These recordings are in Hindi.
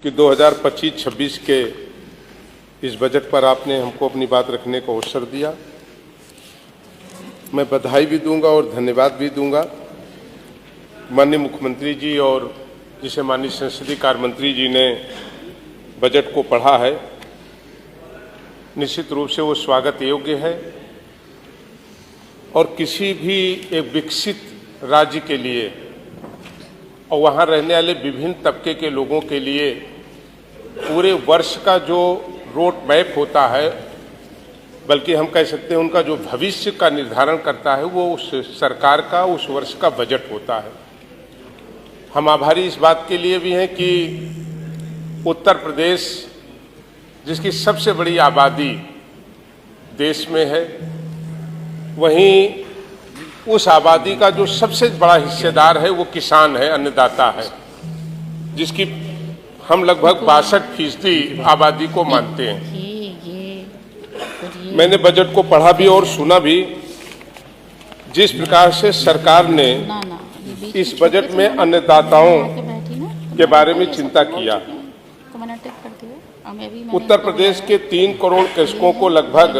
कि 2025-26 के इस बजट पर आपने हमको अपनी बात रखने का अवसर दिया। मैं बधाई भी दूंगा और धन्यवाद भी दूंगा माननीय मुख्यमंत्री जी और जिसे माननीय संसदीय कार्य मंत्री जी ने बजट को पढ़ा है। निश्चित रूप से वो स्वागत योग्य है और किसी भी एक विकसित राज्य के लिए और वहाँ रहने वाले विभिन्न तबके के लोगों के लिए पूरे वर्ष का जो रोड मैप होता है, बल्कि हम कह सकते हैं उनका जो भविष्य का निर्धारण करता है, वो उस सरकार का उस वर्ष का बजट होता है। हम आभारी इस बात के लिए भी हैं कि उत्तर प्रदेश जिसकी सबसे बड़ी आबादी देश में है, वहीं उस आबादी का जो सबसे बड़ा हिस्सेदार है वो किसान है, अन्नदाता है, जिसकी हम लगभग 62% आबादी को मानते हैं। मैंने बजट को पढ़ा भी और सुना भी। जिस प्रकार से सरकार ने इस बजट में अन्नदाताओं के बारे में चिंता किया, उत्तर प्रदेश के 3 करोड़ कृषकों को लगभग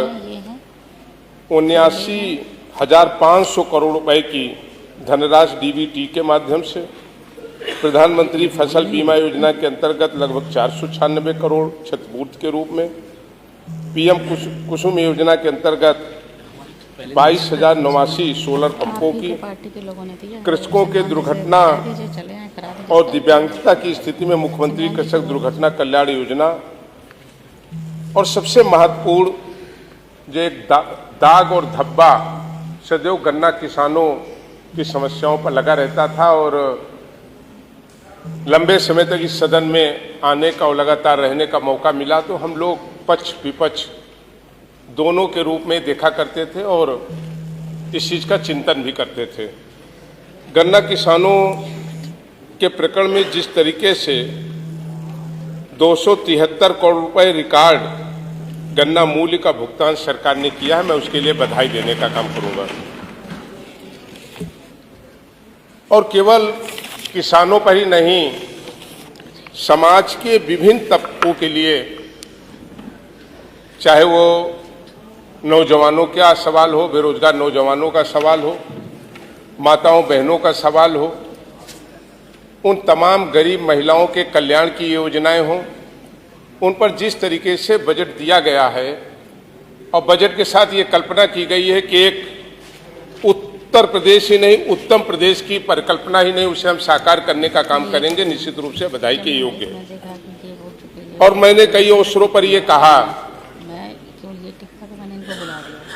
79,500 करोड़ रुपए की धनराशि डीबीटी के माध्यम से, प्रधानमंत्री फसल बीमा योजना के अंतर्गत लगभग 496 करोड़ क्षतिपूर्ति के रूप में, पीएम कुसुम योजना के अंतर्गत 22,089 सोलर पंपों की, कृषकों के दुर्घटना और दिव्यांगता की स्थिति में मुख्यमंत्री कृषक दुर्घटना कल्याण योजना, और सबसे महत्वपूर्ण जो एक दाग और धब्बा सदैव गन्ना किसानों की समस्याओं पर लगा रहता था और लंबे समय तक इस सदन में आने का और लगातार रहने का मौका मिला, तो हम लोग पक्ष विपक्ष दोनों के रूप में देखा करते थे और इस चीज का चिंतन भी करते थे। गन्ना किसानों के प्रकरण में जिस तरीके से 273 करोड़ रुपए रिकॉर्ड गन्ना मूल्य का भुगतान सरकार ने किया है, मैं उसके लिए बधाई देने का काम करूंगा। और केवल किसानों पर ही नहीं, समाज के विभिन्न तबकों के लिए, चाहे वो नौजवानों का सवाल हो, बेरोजगार नौजवानों का सवाल हो, माताओं बहनों का सवाल हो, उन तमाम गरीब महिलाओं के कल्याण की योजनाएं हों, उन पर जिस तरीके से बजट दिया गया है और बजट के साथ ये कल्पना की गई है कि एक उत्तर प्रदेश ही नहीं, उत्तम प्रदेश की परिकल्पना ही नहीं, उसे हम साकार करने का काम करेंगे, निश्चित रूप से बधाई के योग्य है। और मैंने कई अवसरों पर यह कहा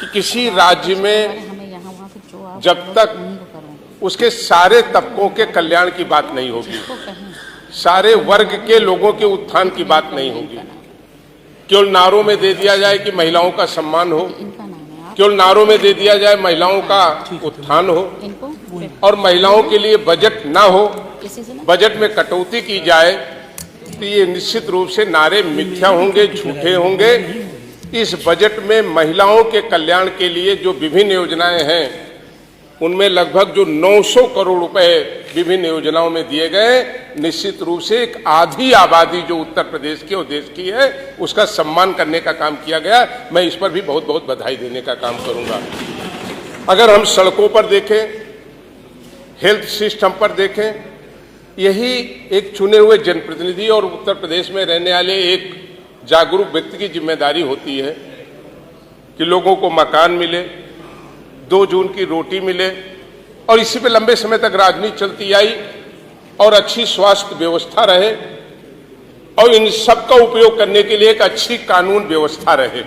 कि किसी राज्य में जब तक उसके सारे तबकों के कल्याण की बात नहीं होगी, सारे वर्ग के लोगों के उत्थान की बात नहीं होगी, केवल नारों में दे दिया जाए कि महिलाओं का सम्मान हो, केवल नारों में दे दिया जाए महिलाओं का उत्थान हो और महिलाओं के लिए बजट ना हो, बजट में कटौती की जाए, तो ये निश्चित रूप से नारे मिथ्या होंगे, झूठे होंगे। इस बजट में महिलाओं के कल्याण के लिए जो विभिन्न योजनाएं हैं, उनमें लगभग जो 900 करोड़ रुपए विभिन्न योजनाओं में दिए गए, निश्चित रूप से एक आधी आबादी जो उत्तर प्रदेश की और देश की है, उसका सम्मान करने का काम किया गया। मैं इस पर भी बहुत बहुत बधाई देने का काम करूंगा। अगर हम सड़कों पर देखें, हेल्थ सिस्टम पर देखें, यही एक चुने हुए जनप्रतिनिधि और उत्तर प्रदेश में रहने वाले एक जागरूक व्यक्ति की जिम्मेदारी होती है कि लोगों को मकान मिले, 2 जून की रोटी मिले, और इसी पे लंबे समय तक राजनीति चलती आई और अच्छी स्वास्थ्य व्यवस्था रहे और इन सब का उपयोग करने के लिए एक अच्छी कानून व्यवस्था रहे।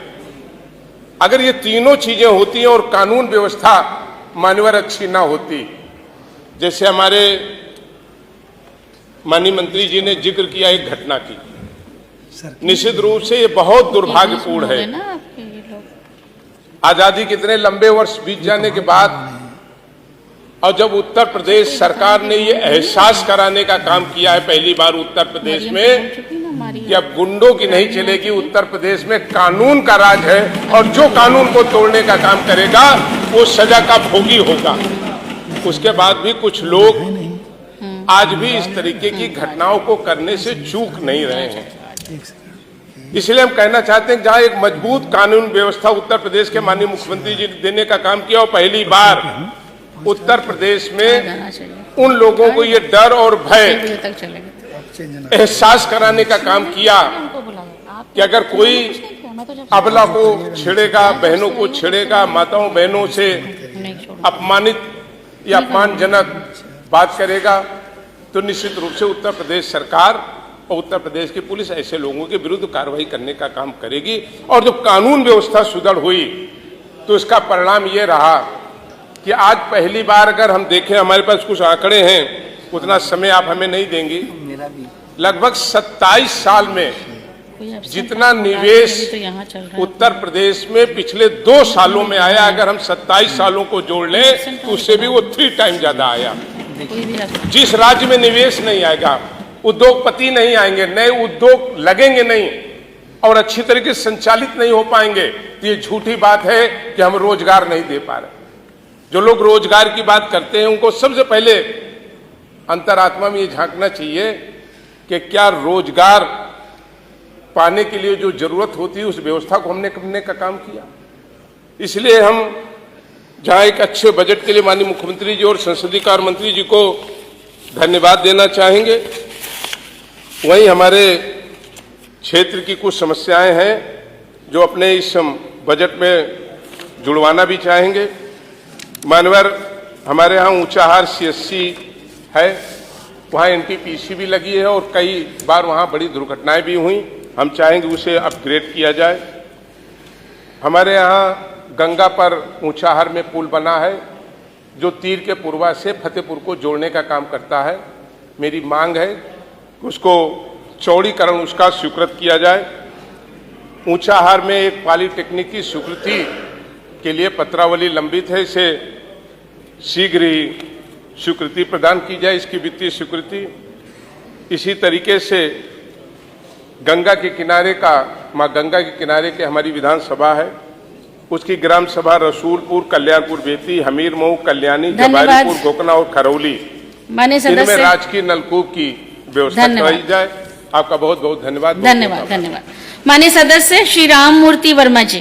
अगर ये तीनों चीजें होती हैं और कानून व्यवस्था मानवर अच्छी ना होती, जैसे हमारे माननीय मंत्री जी ने जिक्र किया एक घटना की, निश्चित रूप से ये बहुत दुर्भाग्यपूर्ण है। आजादी कितने लंबे वर्ष बीत जाने के बाद और जब उत्तर प्रदेश सरकार ने ये एहसास कराने का काम किया है पहली बार उत्तर प्रदेश में कि अब गुंडों की नहीं चलेगी, उत्तर प्रदेश में कानून का राज है और जो कानून को तोड़ने का काम करेगा वो सजा का भोगी होगा। उसके बाद भी कुछ लोग आज भी इस तरीके की घटनाओं को करने से चूक नहीं रहे हैं। इसलिए हम कहना चाहते हैं जहां एक मजबूत कानून व्यवस्था उत्तर प्रदेश के माननीय मुख्यमंत्री जी ने देने का काम किया और पहली बार उत्तर प्रदेश में उन लोगों को ये डर और भय एहसास कराने का काम किया कि अगर कोई अबला को छेड़ेगा, बहनों को छेड़ेगा, माताओं बहनों से अपमानित या अपमानजनक बात करेगा तो निश्चित रूप से उत्तर प्रदेश सरकार और उत्तर प्रदेश की पुलिस ऐसे लोगों के विरुद्ध कार्रवाई करने का काम करेगी। और जब कानून व्यवस्था सुदृढ़ हुई तो इसका परिणाम ये रहा कि आज पहली बार अगर हम देखें, हमारे पास कुछ आंकड़े हैं, उतना समय आप हमें नहीं देंगी, लगभग 27 साल में जितना निवेश उत्तर प्रदेश में पिछले 2 सालों में आया, अगर हम 27 सालों को जोड़ लें तो उससे भी वो 3 टाइम ज्यादा आया। जिस राज्य में निवेश नहीं आएगा, उद्योगपति नहीं आएंगे, नए उद्योग लगेंगे नहीं और अच्छी तरीके से संचालित नहीं हो पाएंगे, तो ये झूठी बात है कि हम रोजगार नहीं दे पा रहे। जो लोग रोजगार की बात करते हैं उनको सबसे पहले अंतरात्मा में ये झांकना चाहिए कि क्या रोजगार पाने के लिए जो जरूरत होती है उस व्यवस्था को हमने करने का काम किया। इसलिए हम जहां एक अच्छे बजट के लिए माननीय मुख्यमंत्री जी और संसदीय कार्य मंत्री जी को धन्यवाद देना चाहेंगे, वहीं हमारे क्षेत्र की कुछ समस्याएं हैं जो अपने इस बजट में जुड़वाना भी चाहेंगे। मानवर हमारे यहाँ ऊंचाहार CSC है, वहाँ NTPC भी लगी है और कई बार वहाँ बड़ी दुर्घटनाएं भी हुई, हम चाहेंगे उसे अपग्रेड किया जाए। हमारे यहाँ गंगा पर ऊंचाहार में पुल बना है जो तीर के पूर्वा से फतेहपुर को जोड़ने का काम करता है। मेरी मांग है कि उसको चौड़ीकरण उसका स्वीकृत किया जाए। ऊंचाहार में एक पॉलिटेक्निक की स्वीकृति के लिए पत्रावली लंबित है, इसे शीघ्र ही स्वीकृति प्रदान की जाए, इसकी वित्तीय स्वीकृति। इसी तरीके से गंगा के किनारे का, माँ गंगा के किनारे के हमारी विधानसभा है, उसकी ग्राम सभा रसूलपुर, कल्याणपुर बेती, हमीर मऊ, कल्याणी, जबारीपुर, गोकना और खरौली, इनमें राजकीय नलकूप की व्यवस्था कराई जाए। आपका बहुत बहुत धन्यवाद। धन्यवाद। माननीय सदस्य श्री राम मूर्ति वर्मा जी।